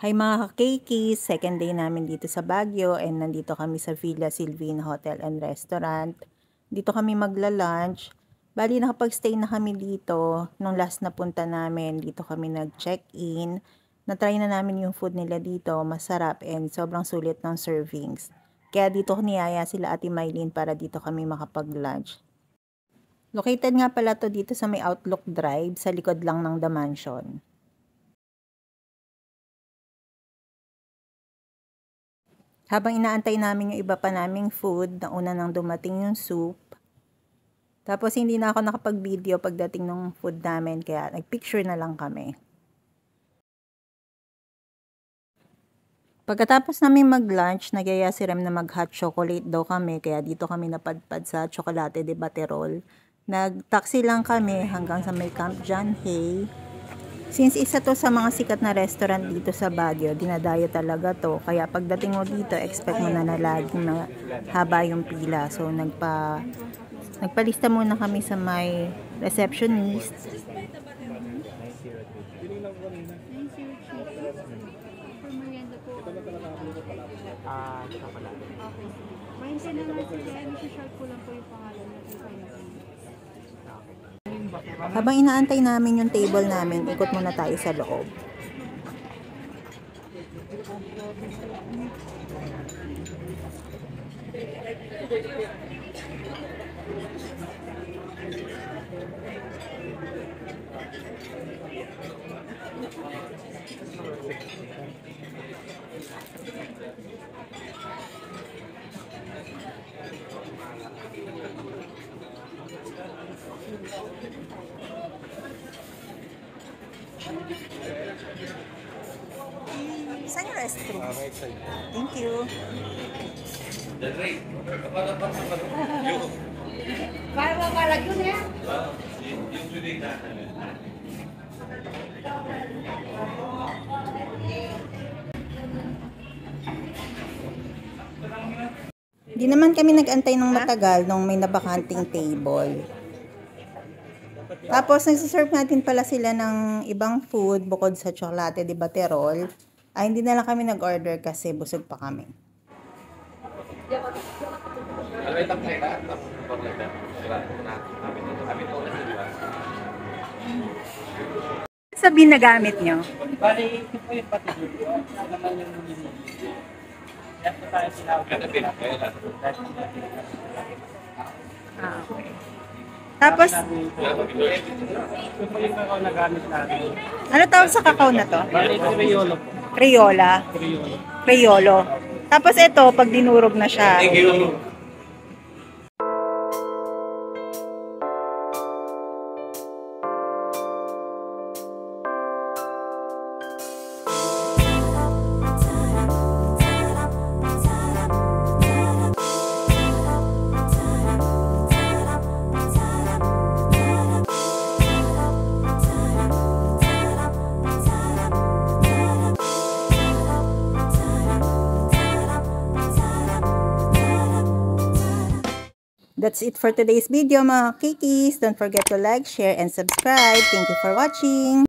Hi mga ka-Keikis, second day namin dito sa Baguio and nandito kami sa Villa Silvina Hotel and Restaurant. Dito kami magla-lunch. Bali nakapag-stay na kami dito. Nung last na punta namin, dito kami nag-check-in. Na-try na namin yung food nila dito, masarap and sobrang sulit ng servings. Kaya dito ko niyaya sila Ate Mylene para dito kami makapag-lunch. Located nga pala to dito sa may Outlook Drive, sa likod lang ng The Mansion. Habang inaantay namin yung iba pa naming food, nauna nang dumating yung soup. Tapos hindi na ako nakapag-video pagdating ng food namin, kaya nag-picture na lang kami. Pagkatapos namin mag-lunch, nagyaya si Rem na mag-hot chocolate daw kami, kaya dito kami napadpad sa Chocolate de Baterol. Nag-taxi lang kami hanggang sa may Camp John Hay. Since isa to sa mga sikat na restaurant dito sa Baguio, dinadayo talaga to. Kaya pagdating mo dito, expect mo na laging na haba yung pila. So, nagpalista muna kami sa may receptionist. Habang inaantay namin yung table namin, ikot muna tayo sa loob. Saan yung restroom? Thank you. Di naman kami nag-antay ng matagal nung may nabakanting table. Tapos, nagsiserve natin pala sila ng ibang food bukod sa Chocolate de Baterol. Ay, hindi na lang kami nag-order kasi busog pa kami. Sabihin na gamit nyo? Bali, ito po yung patid. Ito naman yung yan po tayo sinawag. Okay. Tapos, ito po yung kakao na gamit natin. ano tawag sa kakao na to? Bali, ito Riolo po. Crayola. Riolo. Crayolo. Tapos ito, pag dinurog na siya. That's it for today's video mga kikis. Don't forget to like, share, and subscribe. Thank you for watching.